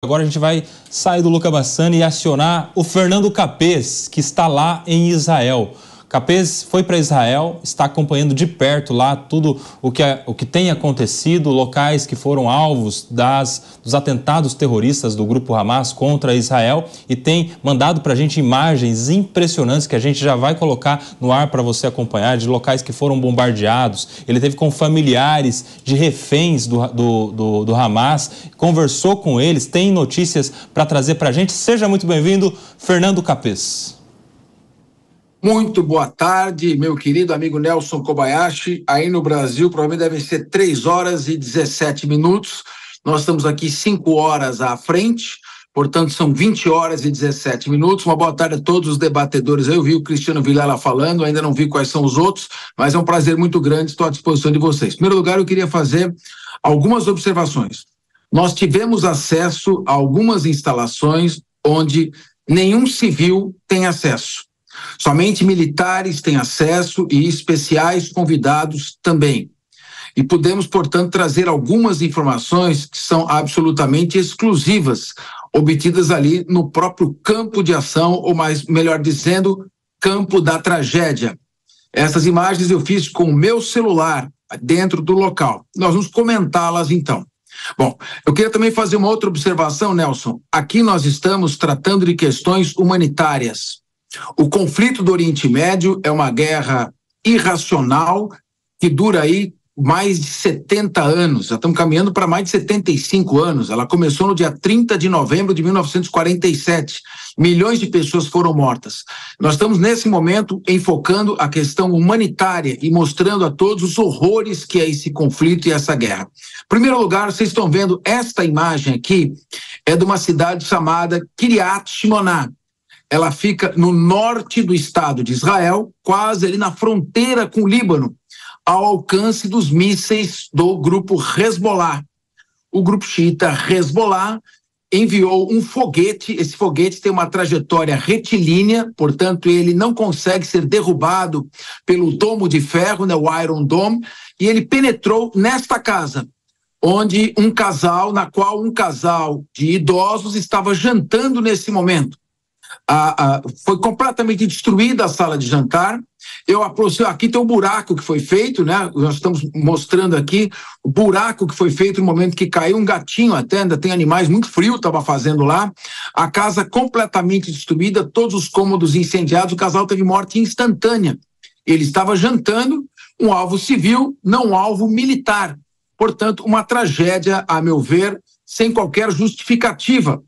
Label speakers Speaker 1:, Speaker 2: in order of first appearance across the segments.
Speaker 1: Agora a gente vai sair do Luca Bassani e acionar o Fernando Capês, que está lá em Israel. Capês foi para Israel, está acompanhando de perto lá tudo o que tem acontecido, locais que foram alvos dos atentados terroristas do grupo Hamas contra Israel, e tem mandado para a gente imagens impressionantes que a gente já vai colocar no ar para você acompanhar, de locais que foram bombardeados. Ele teve com familiares de reféns do Hamas, conversou com eles, tem notícias para trazer para a gente. Seja muito bem-vindo, Fernando Capês.
Speaker 2: Muito boa tarde, meu querido amigo Nelson Kobayashi. Aí no Brasil provavelmente devem ser 3 horas e 17 minutos. Nós estamos aqui 5 horas à frente, portanto são 20 horas e 17 minutos. Uma boa tarde a todos os debatedores. Eu vi o Cristiano Vilela falando, ainda não vi quais são os outros, mas é um prazer muito grande, estou à disposição de vocês. Em primeiro lugar, eu queria fazer algumas observações. Nós tivemos acesso a algumas instalações onde nenhum civil tem acesso. Somente militares têm acesso e especiais convidados também. E podemos, portanto, trazer algumas informações que são absolutamente exclusivas, obtidas ali no próprio campo de ação, ou melhor dizendo, campo da tragédia. Essas imagens eu fiz com o meu celular dentro do local. Nós vamos comentá-las então. Bom, eu queria também fazer uma outra observação, Nelson. Aqui nós estamos tratando de questões humanitárias. O conflito do Oriente Médio é uma guerra irracional que dura aí mais de 70 anos. Já estamos caminhando para mais de 75 anos. Ela começou no dia 30 de novembro de 1947. Milhões de pessoas foram mortas. Nós estamos, nesse momento, enfocando a questão humanitária e mostrando a todos os horrores que é esse conflito e essa guerra. Em primeiro lugar, vocês estão vendo esta imagem aqui, é de uma cidade chamada Kiryat Shimona. Ela fica no norte do Estado de Israel, quase ali na fronteira com o Líbano, ao alcance dos mísseis do grupo Hezbollah. O grupo xiita Hezbollah enviou um foguete. Esse foguete tem uma trajetória retilínea, portanto ele não consegue ser derrubado pelo domo de ferro, né, o Iron Dome, e ele penetrou nesta casa, onde na qual um casal de idosos estava jantando nesse momento. Foi completamente destruída a sala de jantar. Eu aproximo, aqui tem um buraco que foi feito, né? Nós estamos mostrando aqui o buraco que foi feito no momento que caiu um gatinho, até ainda tem animais, muito frio estava fazendo lá. A casa completamente destruída, todos os cômodos incendiados. O casal teve morte instantânea. Ele estava jantando, um alvo civil, não um alvo militar. Portanto, uma tragédia, a meu ver, sem qualquer justificativa.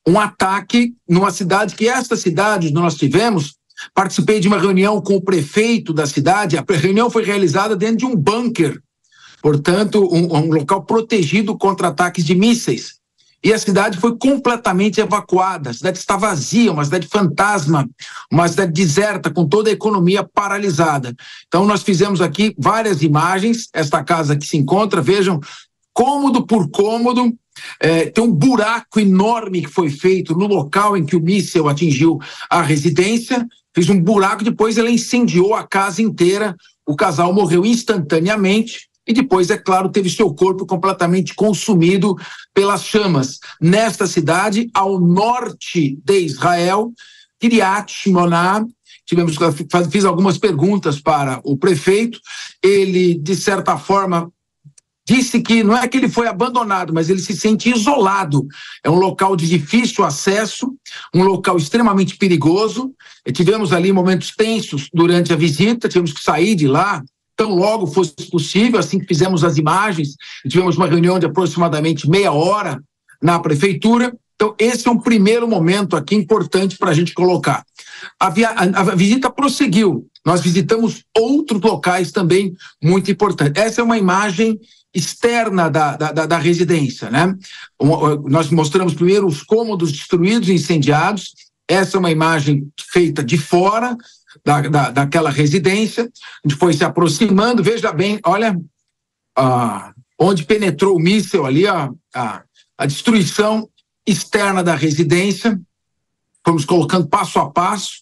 Speaker 2: Um ataque numa cidade que esta cidade nós tivemos. Participei de uma reunião com o prefeito da cidade. A reunião foi realizada dentro de um bunker, portanto um local protegido contra ataques de mísseis, e a cidade foi completamente evacuada. A cidade está vazia, uma cidade fantasma, uma cidade deserta, com toda a economia paralisada. Então nós fizemos aqui várias imagens. Esta casa que se encontra, vejam, cômodo por cômodo. Tem um buraco enorme que foi feito no local em que o míssil atingiu a residência. Fez um buraco, depois ela incendiou a casa inteira. O casal morreu instantaneamente e depois, é claro, teve seu corpo completamente consumido pelas chamas. Nesta cidade, ao norte de Israel, Kiryat Shimona, fiz algumas perguntas para o prefeito. Ele, de certa forma, disse que não é que ele foi abandonado, mas ele se sente isolado. É um local de difícil acesso, um local extremamente perigoso. E tivemos ali momentos tensos durante a visita, tivemos que sair de lá tão logo fosse possível. Assim que fizemos as imagens, tivemos uma reunião de aproximadamente meia hora na prefeitura. Então esse é um primeiro momento aqui importante para a gente colocar. A visita prosseguiu. Nós visitamos outros locais também muito importantes. Essa é uma imagem externa da residência, né? Nós mostramos primeiro os cômodos destruídos e incendiados. Essa é uma imagem feita de fora daquela residência. A gente foi se aproximando, veja bem, olha onde penetrou o míssil ali, a destruição externa da residência. Fomos colocando passo a passo.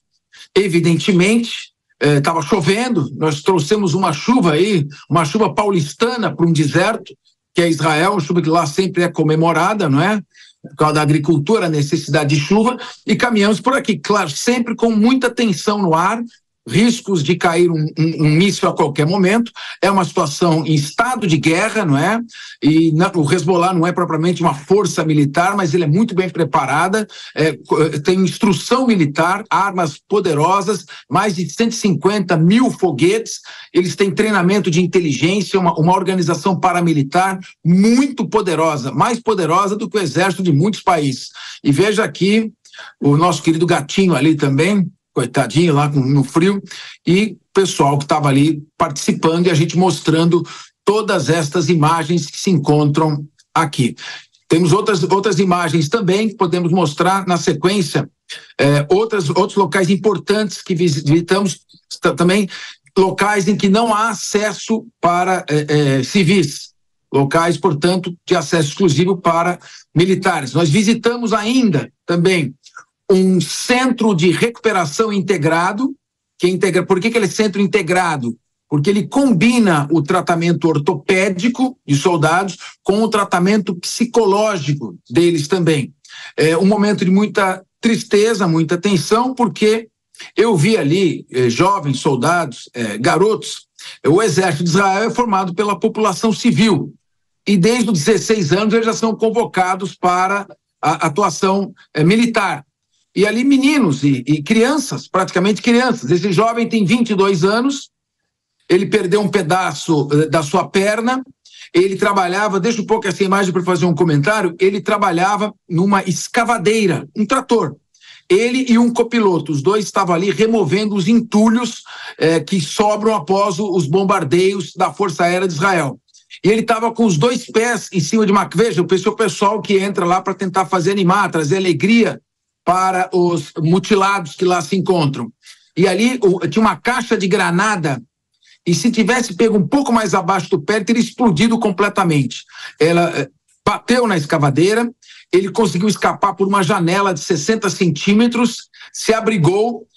Speaker 2: Evidentemente, estava chovendo, nós trouxemos uma chuva aí, uma chuva paulistana para um deserto, que é Israel, uma chuva que lá sempre é comemorada, não é? por causa da agricultura, a necessidade de chuva, e caminhamos por aqui, claro, sempre com muita tensão no ar, riscos de cair um míssil a qualquer momento. É uma situação em estado de guerra, não é? E o Hezbollah não é propriamente uma força militar, mas ele é muito bem preparada, tem instrução militar, armas poderosas, mais de 150 mil foguetes, eles têm treinamento de inteligência, uma organização paramilitar muito poderosa, mais poderosa do que o exército de muitos países. E veja aqui o nosso querido gatinho ali também, coitadinho lá no frio, e o pessoal que estava ali participando e a gente mostrando todas estas imagens que se encontram aqui. Temos outras imagens também que podemos mostrar na sequência, outros locais importantes que visitamos também, locais em que não há acesso para civis, locais, portanto, de acesso exclusivo para militares. Nós visitamos ainda também um centro de recuperação integrado, por que ele é centro integrado? Porque ele combina o tratamento ortopédico de soldados com o tratamento psicológico deles também. É um momento de muita tristeza, muita tensão, porque eu vi ali jovens soldados, garotos. O exército de Israel é formado pela população civil e desde os 16 anos eles já são convocados para a atuação militar. E ali meninos e crianças, praticamente crianças. Esse jovem tem 22 anos, ele perdeu um pedaço da sua perna, ele trabalhava, deixa um pouco essa imagem para fazer um comentário, ele trabalhava numa escavadeira, um trator. Ele e um copiloto, os dois estavam ali removendo os entulhos que sobram após os bombardeios da Força Aérea de Israel. E ele estava com os dois pés em cima de uma... Veja, o pessoal que entra lá para tentar fazer animar, trazer alegria para os mutilados que lá se encontram. E ali tinha uma caixa de granada, e se tivesse pego um pouco mais abaixo do pé, teria explodido completamente. Ela bateu na escavadeira, ele conseguiu escapar por uma janela de 60 centímetros, se abrigou,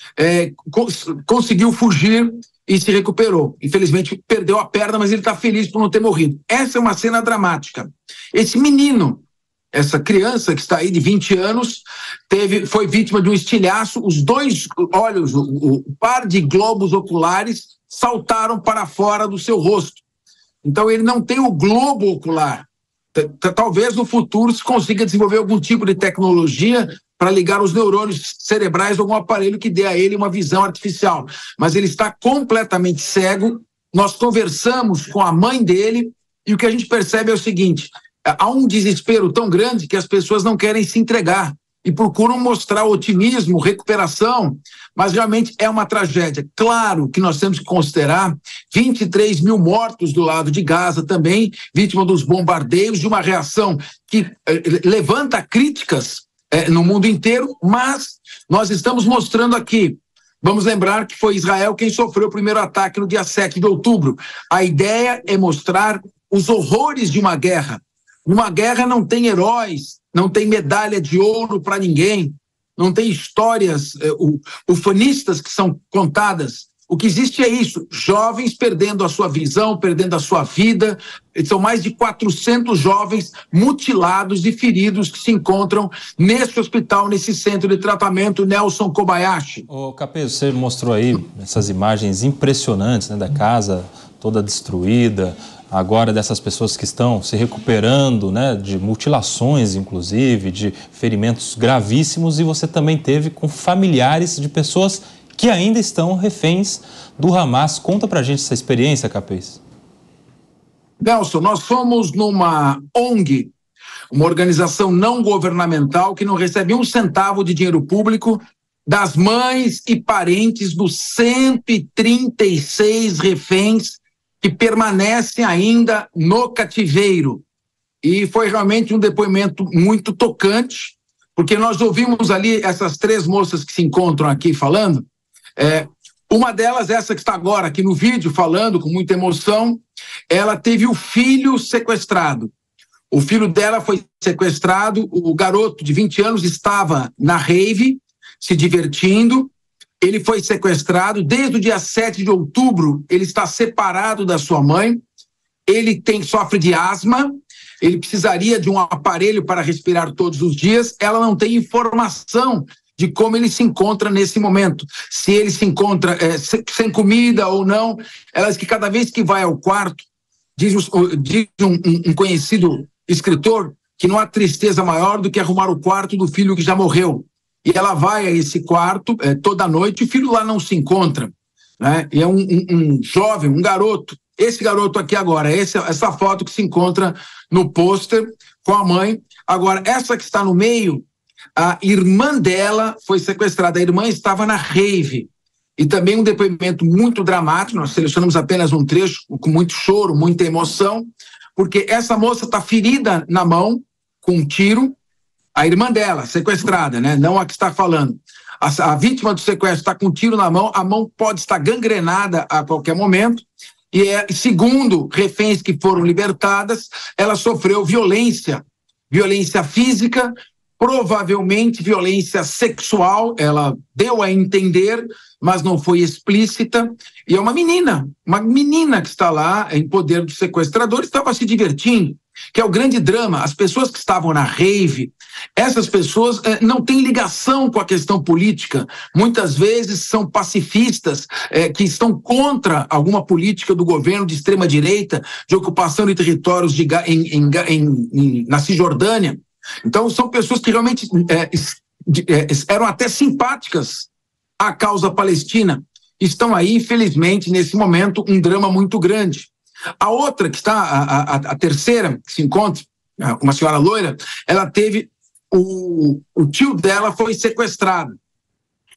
Speaker 2: conseguiu fugir e se recuperou. Infelizmente perdeu a perna, mas ele está feliz por não ter morrido. Essa é uma cena dramática. Esse menino, essa criança que está aí de 20 anos, foi vítima de um estilhaço, os dois olhos, o par de globos oculares saltaram para fora do seu rosto. Então ele não tem o globo ocular. Talvez no futuro se consiga desenvolver algum tipo de tecnologia para ligar os neurônios cerebrais a algum aparelho que dê a ele uma visão artificial. Mas ele está completamente cego. Nós conversamos com a mãe dele e o que a gente percebe é o seguinte: há um desespero tão grande que as pessoas não querem se entregar e procuram mostrar otimismo, recuperação, mas realmente é uma tragédia. Claro que nós temos que considerar 23 mil mortos do lado de Gaza também, vítima dos bombardeios, de uma reação que levanta críticas no mundo inteiro, mas nós estamos mostrando aqui. Vamos lembrar que foi Israel quem sofreu o primeiro ataque no dia 7 de outubro. A ideia é mostrar os horrores de uma guerra. Numa guerra não tem heróis, não tem medalha de ouro para ninguém, não tem histórias ufanistas que são contadas. O que existe é isso, jovens perdendo a sua visão, perdendo a sua vida. São mais de 400 jovens mutilados e feridos que se encontram nesse hospital, nesse centro de tratamento Nelson Kobayashi.
Speaker 1: Ô Capês, você mostrou aí essas imagens impressionantes, né, da casa toda destruída, agora dessas pessoas que estão se recuperando, né, de mutilações, inclusive, de ferimentos gravíssimos, e você também teve com familiares de pessoas que ainda estão reféns do Hamas. Conta pra gente essa experiência, Capês.
Speaker 2: Nelson, nós somos numa ONG, uma organização não governamental que não recebe um centavo de dinheiro público das mães e parentes dos 136 reféns que permanecem ainda no cativeiro. E foi realmente um depoimento muito tocante, porque nós ouvimos ali essas três moças que se encontram aqui falando. Uma delas, essa que está agora aqui no vídeo falando com muita emoção, ela teve o filho sequestrado. O filho dela foi sequestrado, o garoto de 20 anos estava na rave, se divertindo. Ele foi sequestrado desde o dia 7 de outubro, ele está separado da sua mãe, ele sofre de asma, ele precisaria de um aparelho para respirar todos os dias, ela não tem informação de como ele se encontra nesse momento, se ele se encontra sem comida ou não. Ela diz que cada vez que vai ao quarto, diz um conhecido escritor, que não há tristeza maior do que arrumar o quarto do filho que já morreu. E ela vai a esse quarto toda noite, e o filho lá não se encontra, né? E é um jovem, um garoto, esse garoto aqui agora, essa foto que se encontra no pôster com a mãe. Agora, essa que está no meio, a irmã dela foi sequestrada, a irmã estava na rave. E também um depoimento muito dramático, nós selecionamos apenas um trecho, com muito choro, muita emoção, porque essa moça está ferida na mão, com um tiro, a irmã dela, sequestrada, né? Não a que está falando. A vítima do sequestro está com um tiro na mão, a mão pode estar gangrenada a qualquer momento, e segundo reféns que foram libertadas, ela sofreu violência física, provavelmente violência sexual, ela deu a entender, mas não foi explícita, e é uma menina que está lá em poder do sequestrador, estava se divertindo, que é o grande drama. As pessoas que estavam na rave, essas pessoas não têm ligação com a questão política, muitas vezes são pacifistas, que estão contra alguma política do governo de extrema-direita, de ocupação de territórios na Cisjordânia. Então são pessoas que realmente eram até simpáticas à causa palestina, estão aí, infelizmente, nesse momento, um drama muito grande. A outra que está, a terceira que se encontra, uma senhora loira, ela teve, o tio dela foi sequestrado.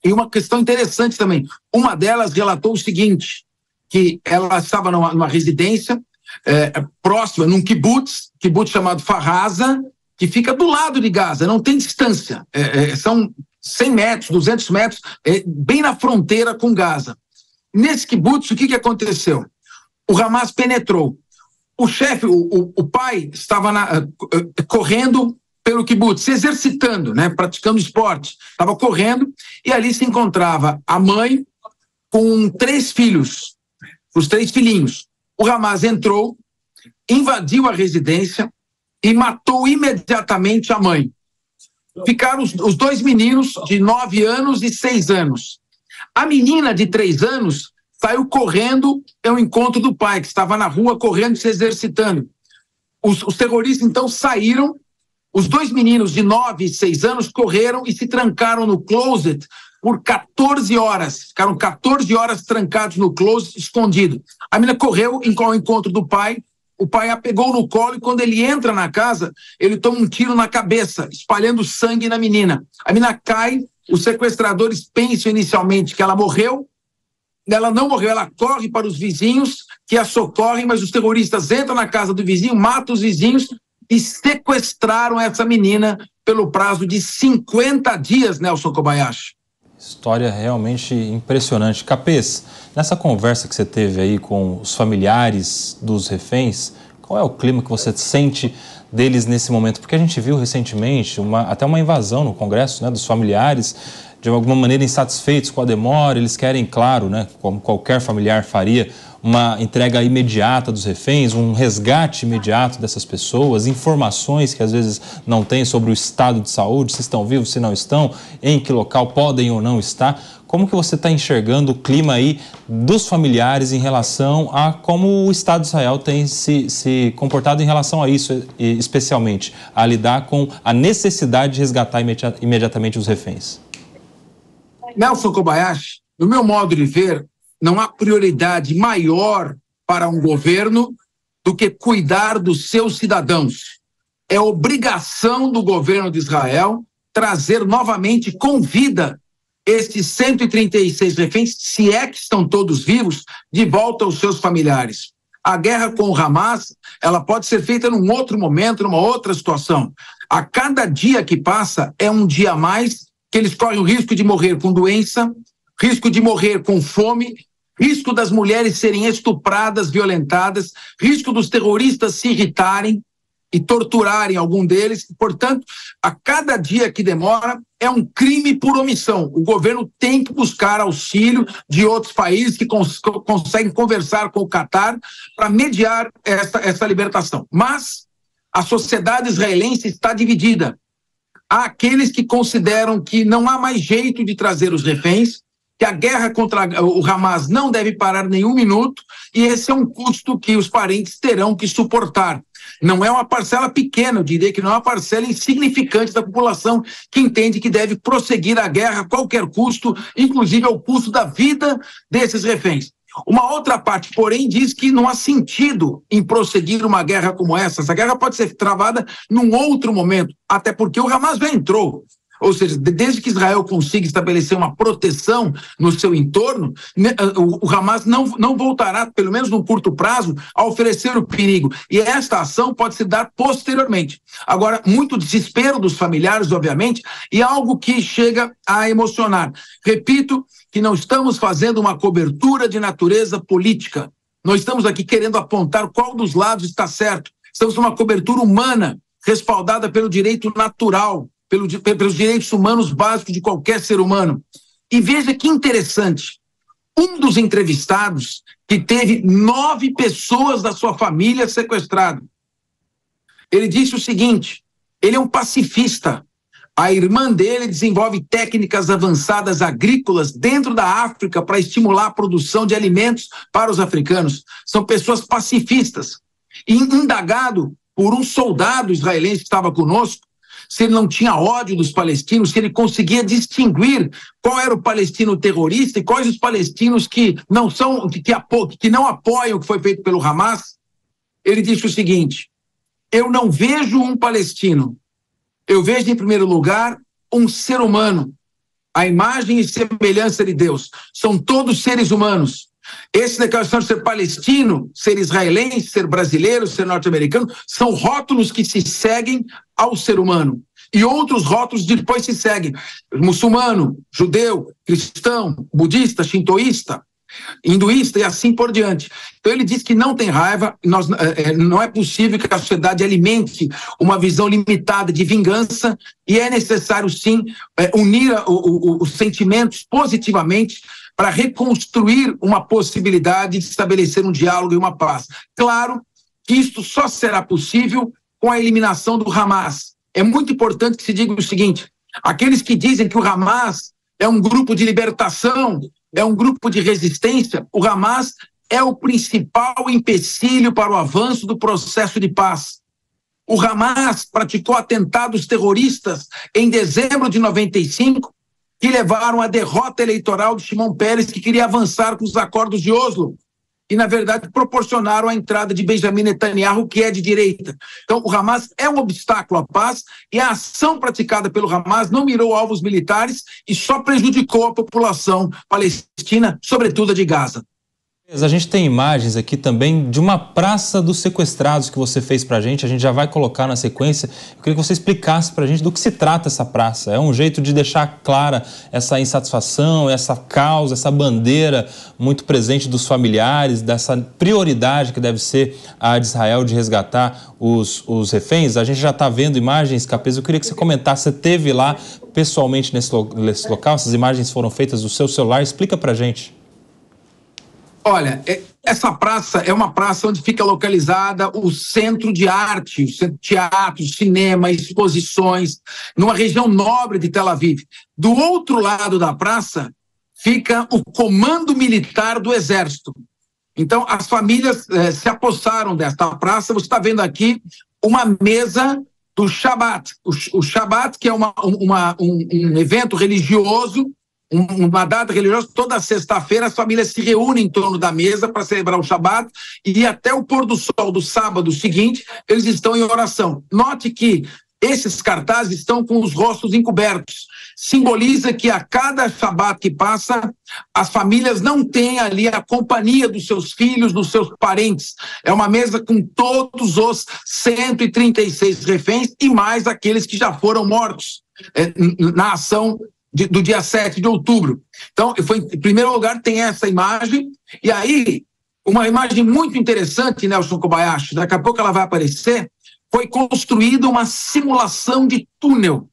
Speaker 2: E uma questão interessante também, uma delas relatou o seguinte, que ela estava numa residência próxima, num kibbutz chamado Farraza, que fica do lado de Gaza, não tem distância, são 100 metros, 200 metros, bem na fronteira com Gaza. Nesse kibbutz, o que aconteceu? O Hamas penetrou. O chefe, o pai, estava correndo pelo kibbutz, se exercitando, né, praticando esporte. Estava correndo e ali se encontrava a mãe com 3 filhos, os 3 filhinhos. O Hamas entrou, invadiu a residência e matou imediatamente a mãe. Ficaram os 2 meninos de 9 anos e 6 anos. A menina de 3 anos saiu correndo ao encontro do pai, que estava na rua correndo, se exercitando. Os terroristas, então, saíram. Os 2 meninos de 9 e 6 anos correram e se trancaram no closet por 14 horas. Ficaram 14 horas trancados no closet, escondido. A menina correu ao encontro do pai, o pai a pegou no colo e quando ele entra na casa, ele toma um tiro na cabeça, espalhando sangue na menina. A menina cai, os sequestradores pensam inicialmente que ela morreu. Ela não morreu, ela corre para os vizinhos que a socorrem, mas os terroristas entram na casa do vizinho, matam os vizinhos e sequestraram essa menina pelo prazo de 50 dias, Nelson Kobayashi.
Speaker 1: História realmente impressionante. Capês, nessa conversa que você teve aí com os familiares dos reféns, qual é o clima que você sente deles nesse momento? Porque a gente viu recentemente até uma invasão no Congresso, né, dos familiares, de alguma maneira insatisfeitos com a demora, eles querem, claro, né, como qualquer familiar faria, uma entrega imediata dos reféns, um resgate imediato dessas pessoas, informações que às vezes não têm sobre o estado de saúde, se estão vivos, se não estão, em que local podem ou não estar. Como que você está enxergando o clima aí dos familiares em relação a como o Estado de Israel tem se comportado em relação a isso, especialmente, a lidar com a necessidade de resgatar imediatamente os reféns?
Speaker 2: Nelson Kobayashi, no meu modo de ver, não há prioridade maior para um governo do que cuidar dos seus cidadãos. É obrigação do governo de Israel trazer novamente com vida esses 136 reféns, se é que estão todos vivos, de volta aos seus familiares. A guerra com o Hamas, ela pode ser feita num outro momento, numa outra situação. A cada dia que passa é um dia a mais que eles correm o risco de morrer com doença, risco de morrer com fome, risco das mulheres serem estupradas, violentadas, risco dos terroristas se irritarem e torturarem algum deles. Portanto, a cada dia que demora é um crime por omissão. O governo tem que buscar auxílio de outros países que conseguem conversar com o Catar para mediar essa libertação. Mas A sociedade israelense está dividida. Há aqueles que consideram que não há mais jeito de trazer os reféns, que a guerra contra o Hamas não deve parar nenhum minuto, e esse é um custo que os parentes terão que suportar. Não é uma parcela pequena, eu diria que não é uma parcela insignificante da população que entende que deve prosseguir a guerra a qualquer custo, inclusive ao custo da vida desses reféns. Uma outra parte, porém, diz que não há sentido em prosseguir uma guerra como essa. Essa guerra pode ser travada num outro momento, até porque o Hamas já entrou. Ou seja, desde que Israel consiga estabelecer uma proteção no seu entorno, o Hamas não voltará, pelo menos no curto prazo, a oferecer o perigo. E esta ação pode se dar posteriormente. Agora, muito desespero dos familiares, obviamente, e algo que chega a emocionar. Repito que não estamos fazendo uma cobertura de natureza política. Não estamos aqui querendo apontar qual dos lados está certo. Estamos numa cobertura humana, respaldada pelo direito natural, pelos direitos humanos básicos de qualquer ser humano. E veja que interessante, um dos entrevistados que teve 9 pessoas da sua família sequestradas, ele disse o seguinte: ele é um pacifista. A irmã dele desenvolve técnicas avançadas agrícolas dentro da África para estimular a produção de alimentos para os africanos. São pessoas pacifistas. E indagado por um soldado israelense que estava conosco, se ele não tinha ódio dos palestinos, se ele conseguia distinguir qual era o palestino terrorista e quais os palestinos que não apoiam o que foi feito pelo Hamas, ele disse o seguinte: eu não vejo um palestino, eu vejo em primeiro lugar um ser humano, a imagem e semelhança de Deus, são todos seres humanos. Essa declaração de ser palestino, ser israelense, ser brasileiro, ser norte-americano, são rótulos que se seguem ao ser humano. E outros rótulos depois se seguem: muçulmano, judeu, cristão, budista, shintoísta, hinduísta e assim por diante. Então ele diz que não tem raiva, não é possível que a sociedade alimente uma visão limitada de vingança, e é necessário sim unir os sentimentos positivamente para reconstruir uma possibilidade de estabelecer um diálogo e uma paz. Claro que isto só será possível com a eliminação do Hamas. É muito importante que se diga o seguinte: aqueles que dizem que o Hamas é um grupo de libertação, é um grupo de resistência, o Hamas é o principal empecilho para o avanço do processo de paz. O Hamas praticou atentados terroristas em dezembro de 95, que levaram à derrota eleitoral de Shimon Peres, que queria avançar com os acordos de Oslo, e, na verdade, proporcionaram a entrada de Benjamin Netanyahu, que é de direita. Então, o Hamas é um obstáculo à paz, e a ação praticada pelo Hamas não mirou alvos militares e só prejudicou a população palestina, sobretudo a de Gaza.
Speaker 1: A gente tem imagens aqui também de uma praça dos sequestrados que você fez pra gente, a gente já vai colocar na sequência. Eu queria que você explicasse pra gente do que se trata essa praça. É um jeito de deixar clara essa insatisfação, essa causa, essa bandeira muito presente dos familiares, dessa prioridade que deve ser a de Israel de resgatar os reféns. A gente já está vendo imagens, Capês, eu queria que você comentasse, você esteve lá pessoalmente nesse local, essas imagens foram feitas do seu celular, explica pra gente.
Speaker 2: Olha, essa praça é uma praça onde fica localizada o centro de arte, o centro de teatro, cinema, exposições, numa região nobre de Tel Aviv. Do outro lado da praça fica o comando militar do Exército. Então, as famílias se apossaram desta praça. Você está vendo aqui uma mesa do Shabat. O Shabat, que é um evento religioso, uma data religiosa, toda sexta-feira as famílias se reúnem em torno da mesa para celebrar o Shabat, e até o pôr do sol do sábado seguinte eles estão em oração. Note que esses cartazes estão com os rostos encobertos. Simboliza que a cada Shabat que passa, as famílias não têm ali a companhia dos seus filhos, dos seus parentes. É uma mesa com todos os 136 reféns e mais aqueles que já foram mortos na ação do dia 7 de outubro. Então, em primeiro lugar, tem essa imagem, e aí, uma imagem muito interessante, Nelson Kobayashi, daqui a pouco ela vai aparecer, foi construída uma simulação de túnel.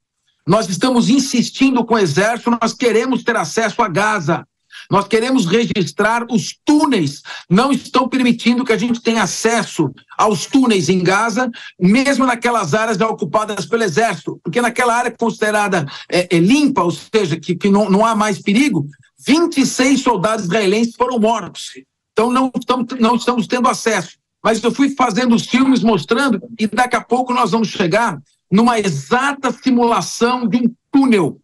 Speaker 2: Nós estamos insistindo com o Exército, nós queremos ter acesso a Gaza. Nós queremos registrar os túneis, não estão permitindo que a gente tenha acesso aos túneis em Gaza, mesmo naquelas áreas já ocupadas pelo exército, porque naquela área considerada limpa, ou seja, que não há mais perigo, 26 soldados israelenses foram mortos. Então não estamos tendo acesso. Mas eu fui fazendo os filmes mostrando, e daqui a pouco nós vamos chegar numa exata simulação de um túnel.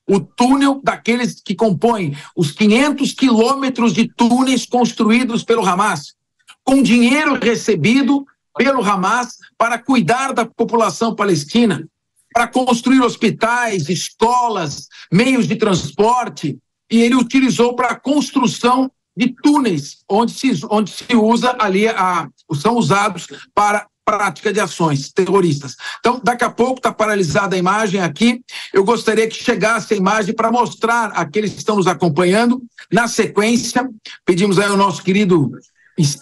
Speaker 2: O túnel daqueles que compõem os 500 quilômetros de túneis construídos pelo Hamas, com dinheiro recebido pelo Hamas para cuidar da população palestina, para construir hospitais, escolas, meios de transporte, e ele utilizou para a construção de túneis, onde se usa ali, são usados para prática de ações terroristas. Então, daqui a pouco está paralisada a imagem aqui. Eu gostaria que chegasse a imagem para mostrar àqueles que estão nos acompanhando. Na sequência, pedimos aí ao nosso querido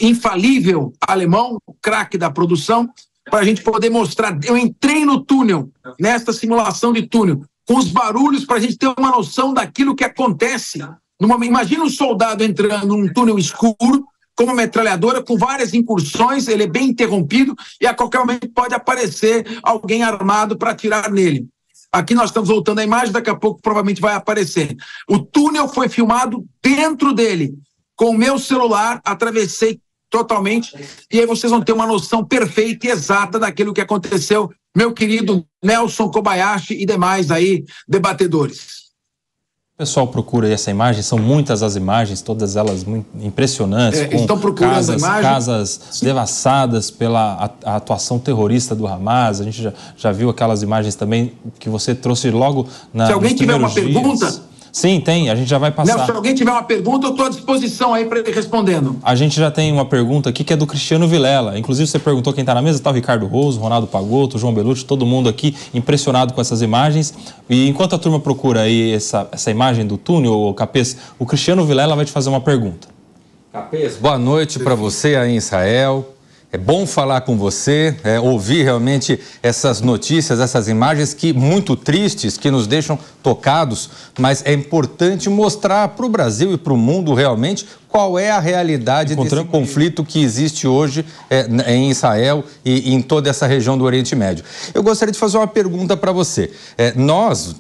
Speaker 2: infalível alemão, craque da produção, para a gente poder mostrar. Eu entrei no túnel, nesta simulação de túnel, com os barulhos, para a gente ter uma noção daquilo que acontece. Imagina um soldado entrando num túnel escuro, com uma metralhadora, com várias incursões, ele é bem interrompido e a qualquer momento pode aparecer alguém armado para atirar nele. Aqui nós estamos voltando à imagem, daqui a pouco provavelmente vai aparecer. O túnel foi filmado dentro dele. Com o meu celular, atravessei totalmente, e aí vocês vão ter uma noção perfeita e exata daquilo que aconteceu, meu querido Nelson Kobayashi e demais aí debatedores.
Speaker 1: O pessoal procura essa imagem, são muitas as imagens, todas elas muito impressionantes, com
Speaker 2: estão procurando
Speaker 1: casas devassadas pela atuação terrorista do Hamas. A gente já viu aquelas imagens também que você trouxe logo na.
Speaker 2: Se alguém tiver uma pergunta...
Speaker 1: Sim, tem, a gente já vai passar.
Speaker 2: Não, se alguém tiver uma pergunta, eu estou à disposição aí para ele respondendo.
Speaker 1: A gente já tem uma pergunta aqui que é do Cristiano Vilela. Inclusive, você perguntou quem está na mesa, está o Ricardo Roso, Ronaldo Pagotto, João Belucci, todo mundo aqui impressionado com essas imagens. E enquanto a turma procura aí essa imagem do túnel, Capês, o Cristiano Vilela vai te fazer uma pergunta.
Speaker 3: Capês, boa noite para você aí em Israel. É bom falar com você, ouvir realmente essas notícias, essas imagens muito tristes, que nos deixam tocados, mas é importante mostrar para o Brasil e para o mundo realmente qual é a realidade desse conflito que existe hoje em Israel e em toda essa região do Oriente Médio. Eu gostaria de fazer uma pergunta para você.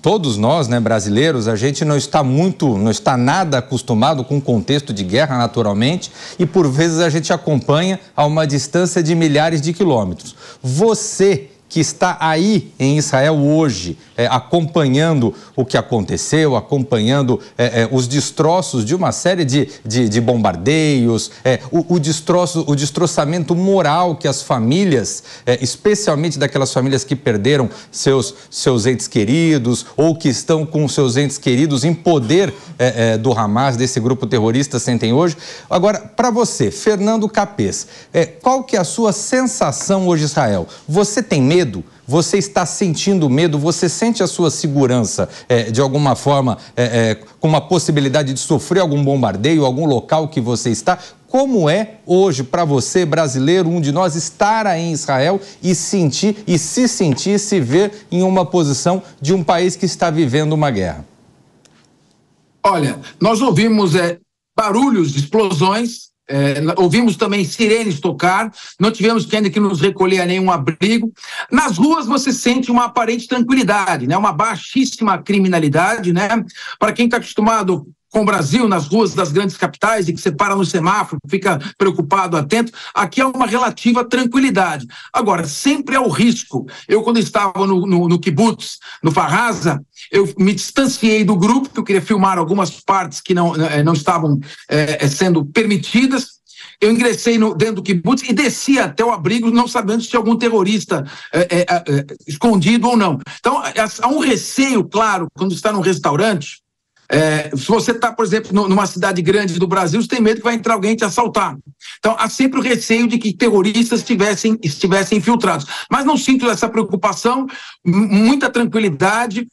Speaker 3: Todos nós, né, brasileiros, a gente não está nada acostumado com o contexto de guerra, naturalmente, e por vezes a gente acompanha a uma distância de milhares de quilômetros. Você que está aí em Israel hoje, acompanhando o que aconteceu, acompanhando os destroços de uma série de bombardeios, o destroçamento moral que as famílias, especialmente daquelas famílias que perderam seus entes queridos ou que estão com seus entes queridos em poder do Hamas, desse grupo terrorista, sentem hoje. Agora, para você, Fernando Capês, qual que é a sua sensação hoje em Israel? Você tem medo? Você está sentindo medo? Você sente a sua segurança, de alguma forma, com uma possibilidade de sofrer algum bombardeio, algum local que você está? Como é hoje para você, brasileiro, um de nós, estar aí em Israel e se ver em uma posição de um país que está vivendo uma guerra?
Speaker 2: Olha, nós ouvimos barulhos de explosões, ouvimos também sirenes tocar, não tivemos ainda que nos recolher a nenhum abrigo. Nas ruas você sente uma aparente tranquilidade, né? Uma baixíssima criminalidade, né? Para quem está acostumado com o Brasil, nas ruas das grandes capitais, e que você para no semáforo, fica preocupado, atento, aqui é uma relativa tranquilidade. Agora, sempre é o risco. Eu, quando estava no kibbutz, no Farraza, eu me distanciei do grupo, porque eu queria filmar algumas partes que não estavam sendo permitidas. Eu ingressei dentro do kibbutz e desci até o abrigo, não sabendo se tinha algum terrorista escondido ou não. Então, há um receio, claro, quando está num restaurante. Se você está, por exemplo, numa cidade grande do Brasil, você tem medo que vai entrar alguém te assaltar. Então, há sempre o receio de que terroristas estivessem infiltrados. Mas não sinto essa preocupação, muita tranquilidade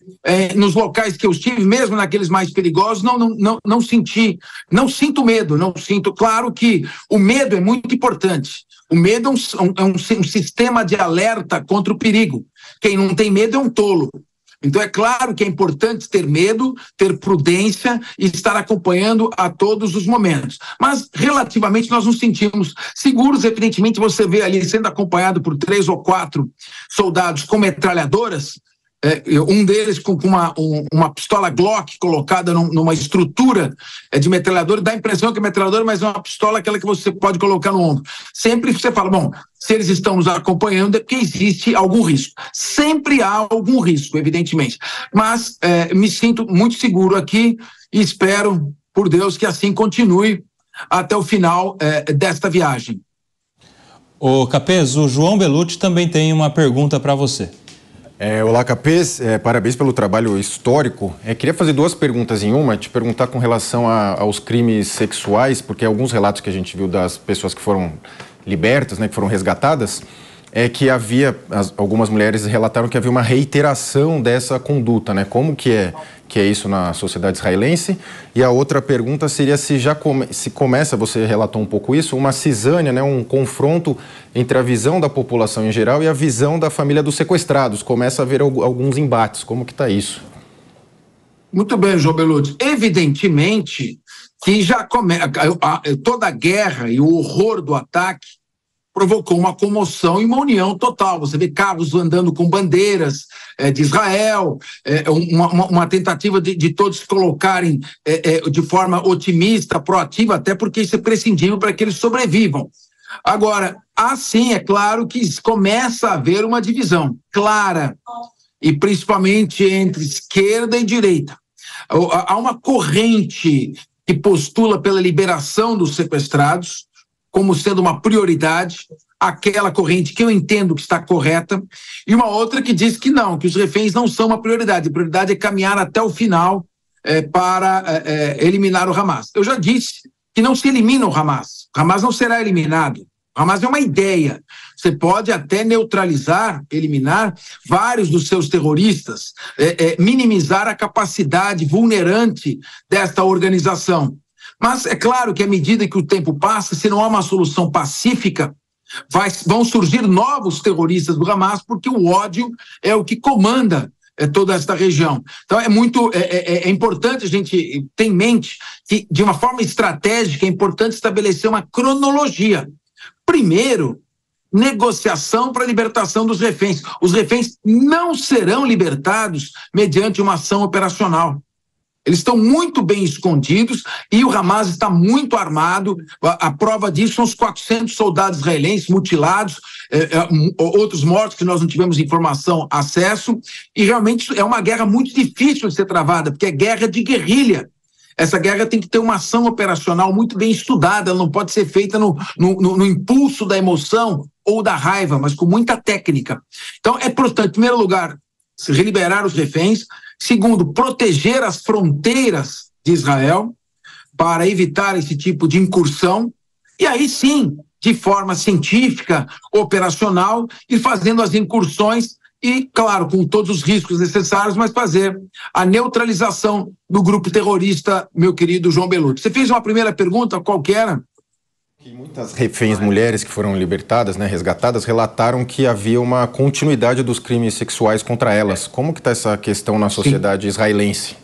Speaker 2: nos locais que eu estive, mesmo naqueles mais perigosos, não sinto medo, não sinto. Claro que o medo é muito importante. O medo é um sistema de alerta contra o perigo. Quem não tem medo é um tolo. Então, é claro que é importante ter medo, ter prudência e estar acompanhando a todos os momentos. Mas, relativamente, nós nos sentimos seguros. Evidentemente, você vê ali sendo acompanhado por 3 ou 4 soldados com metralhadoras, um deles com uma pistola Glock colocada numa estrutura de metralhadora, dá a impressão que é metralhadora, mas é uma pistola aquela que você pode colocar no ombro. Sempre você fala, bom, se eles estão nos acompanhando é porque existe algum risco. Sempre há algum risco, evidentemente. Mas me sinto muito seguro aqui e espero, por Deus, que assim continue até o final desta viagem.
Speaker 1: Ô Capês, o João Belucci também tem uma pergunta para você.
Speaker 4: Olá, Capês, parabéns pelo trabalho histórico. Queria fazer 2 perguntas em uma, te perguntar com relação aos crimes sexuais, porque alguns relatos que a gente viu das pessoas que foram libertas, né, que foram resgatadas, que algumas mulheres relataram que havia uma reiteração dessa conduta, né? Como que é isso na sociedade israelense? E a outra pergunta seria se começa, você relatou um pouco isso, uma cisânia, né? Um confronto entre a visão da população em geral e a visão da família dos sequestrados. Começa a haver alguns embates. Como que está isso?
Speaker 2: Muito bem, João Belucci. Evidentemente que toda a guerra e o horror do ataque provocou uma comoção e uma união total. Você vê carros andando com bandeiras de Israel, uma tentativa de todos se colocarem de forma otimista, proativa, até porque isso é prescindível para que eles sobrevivam. Agora, assim, é claro que começa a haver uma divisão clara, e principalmente entre esquerda e direita. Há uma corrente que postula pela liberação dos sequestrados como sendo uma prioridade, aquela corrente que eu entendo que está correta, e uma outra que diz que não, que os reféns não são uma prioridade. A prioridade é caminhar até o final para eliminar o Hamas. Eu já disse que não se elimina o Hamas. O Hamas não será eliminado. O Hamas é uma ideia. Você pode até neutralizar, eliminar vários dos seus terroristas, minimizar a capacidade vulnerante desta organização. Mas é claro que à medida que o tempo passa, se não há uma solução pacífica, vão surgir novos terroristas do Hamas, porque o ódio é o que comanda toda esta região. Então é importante a gente ter em mente que, de uma forma estratégica, é importante estabelecer uma cronologia. Primeiro, negociação para a libertação dos reféns. Os reféns não serão libertados mediante uma ação operacional. Eles estão muito bem escondidos e o Hamas está muito armado. A prova disso são os 400 soldados israelenses mutilados, outros mortos que nós não tivemos informação, acesso. E realmente é uma guerra muito difícil de ser travada, porque é guerra de guerrilha. Essa guerra tem que ter uma ação operacional muito bem estudada, ela não pode ser feita no impulso da emoção ou da raiva, mas com muita técnica. Então é importante, em primeiro lugar, se liberar os reféns. Segundo, proteger as fronteiras de Israel para evitar esse tipo de incursão. E aí sim, de forma científica, operacional, ir fazendo as incursões e, claro, com todos os riscos necessários, mas fazer a neutralização do grupo terrorista, meu querido João Belucci. Você fez uma primeira pergunta, qual que era?
Speaker 4: Muitas reféns mulheres que foram libertadas, né, resgatadas, relataram que havia uma continuidade dos crimes sexuais contra elas. Como que está essa questão na sociedade israelense?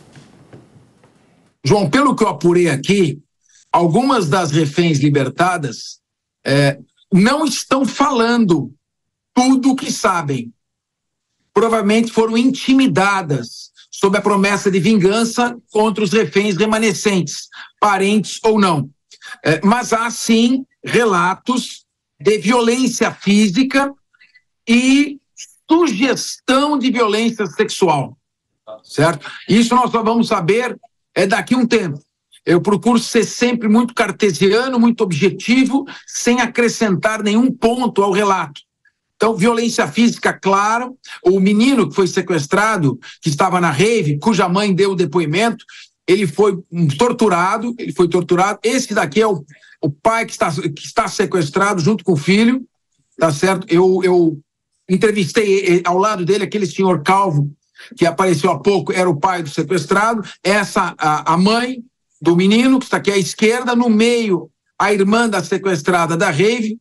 Speaker 2: João, pelo que eu apurei aqui, algumas das reféns libertadas não estão falando tudo o que sabem. Provavelmente foram intimidadas sob a promessa de vingança contra os reféns remanescentes, parentes ou não. Mas há, sim, relatos de violência física e sugestão de violência sexual, certo? Isso nós só vamos saber daqui a um tempo. Eu procuro ser sempre muito cartesiano, muito objetivo, sem acrescentar nenhum ponto ao relato. Então, violência física, claro. O menino que foi sequestrado, que estava na rave, cuja mãe deu o depoimento, ele foi torturado. Esse daqui é o pai que está sequestrado junto com o filho, tá certo? Eu entrevistei ao lado dele aquele senhor calvo que apareceu há pouco, era o pai do sequestrado. Essa, a mãe do menino, que está aqui à esquerda, no meio, a irmã da sequestrada da rave.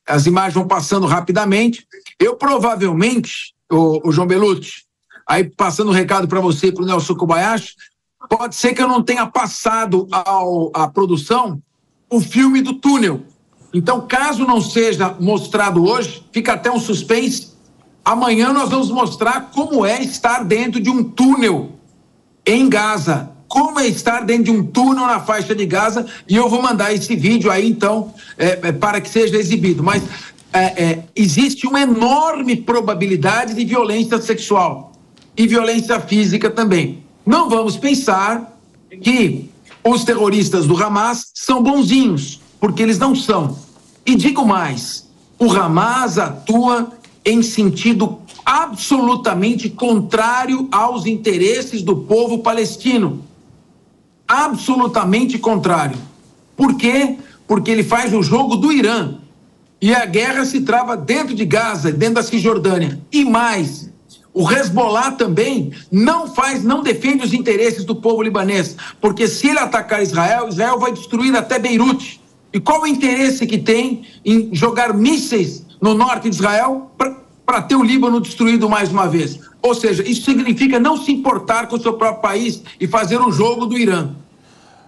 Speaker 2: As imagens vão passando rapidamente. Eu provavelmente, o João Belucci, aí passando um recado para você e para o Nelson Kobayashi, pode ser que eu não tenha passado à produção o filme do túnel. Então, caso não seja mostrado hoje, fica até um suspense. Amanhã nós vamos mostrar como é estar dentro de um túnel em Gaza. Como é estar dentro de um túnel na faixa de Gaza. E eu vou mandar esse vídeo aí, então, para que seja exibido. Mas existe uma enorme probabilidade de violência sexual e violência física também. Não vamos pensar que os terroristas do Hamas são bonzinhos, porque eles não são. E digo mais, o Hamas atua em sentido absolutamente contrário aos interesses do povo palestino. Absolutamente contrário. Por quê? Porque ele faz o jogo do Irã. E a guerra se trava dentro de Gaza, dentro da Cisjordânia. E mais, o Hezbollah também não defende os interesses do povo libanês. Porque se ele atacar Israel, Israel vai destruir até Beirute. E qual o interesse que tem em jogar mísseis no norte de Israel para ter o Líbano destruído mais uma vez? Ou seja, isso significa não se importar com o seu próprio país e fazer o jogo do Irã.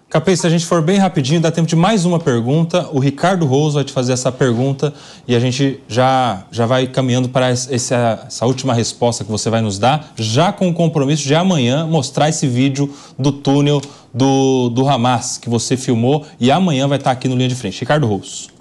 Speaker 1: Capês, se a gente for bem rapidinho, dá tempo de mais uma pergunta. O Ricardo Rose vai te fazer essa pergunta e a gente já vai caminhando para essa última resposta que você vai nos dar, já com o compromisso de amanhã mostrar esse vídeo do túnel do Hamas que você filmou e amanhã vai estar aqui no Linha de Frente. Ricardo Rose.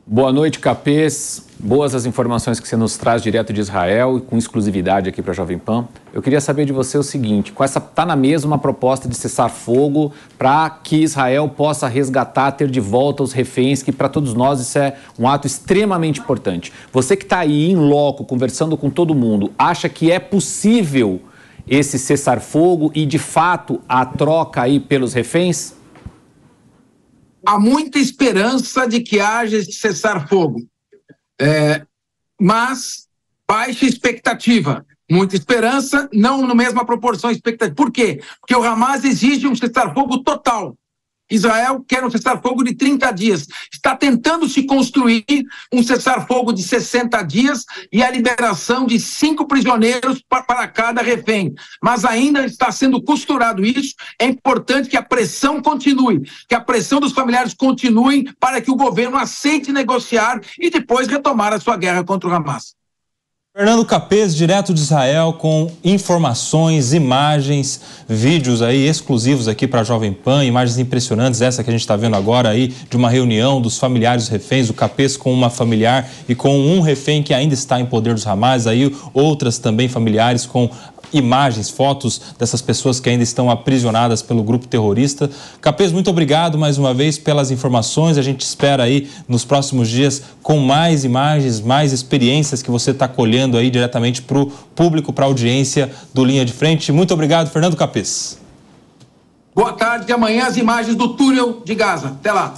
Speaker 5: Boa noite, Capês. Boas as informações que você nos traz direto de Israel e com exclusividade aqui para a Jovem Pan. Eu queria saber de você o seguinte, está na mesma proposta de cessar-fogo para que Israel possa resgatar, ter de volta os reféns, que para todos nós isso é um ato extremamente importante. Você que está aí em loco, conversando com todo mundo, acha que é possível esse cessar-fogo e, de fato, a troca aí pelos reféns?
Speaker 2: Há muita esperança de que haja esse cessar-fogo, mas baixa expectativa. Muita esperança, não na mesma proporção expectativa. Por quê? Porque o Hamas exige um cessar-fogo total. Israel quer um cessar-fogo de 30 dias. Está tentando se construir um cessar-fogo de 60 dias e a liberação de 5 prisioneiros para cada refém. Mas ainda está sendo costurado isso. É importante que a pressão continue, que a pressão dos familiares continue para que o governo aceite negociar e depois retomar a sua guerra contra o Hamas.
Speaker 1: Fernando Capês, direto de Israel, com informações, imagens, vídeos aí exclusivos aqui para a Jovem Pan, imagens impressionantes, essa que a gente está vendo agora aí, de uma reunião dos familiares dos reféns, o Capês com uma familiar e com um refém que ainda está em poder dos Hamas, aí outras também familiares com imagens, fotos dessas pessoas que ainda estão aprisionadas pelo grupo terrorista. Capês, muito obrigado mais uma vez pelas informações. A gente espera aí nos próximos dias com mais imagens, mais experiências que você está colhendo aí diretamente para o público, para a audiência do Linha de Frente. Muito obrigado, Fernando Capês.
Speaker 2: Boa tarde, amanhã as imagens do túnel de Gaza. Até lá.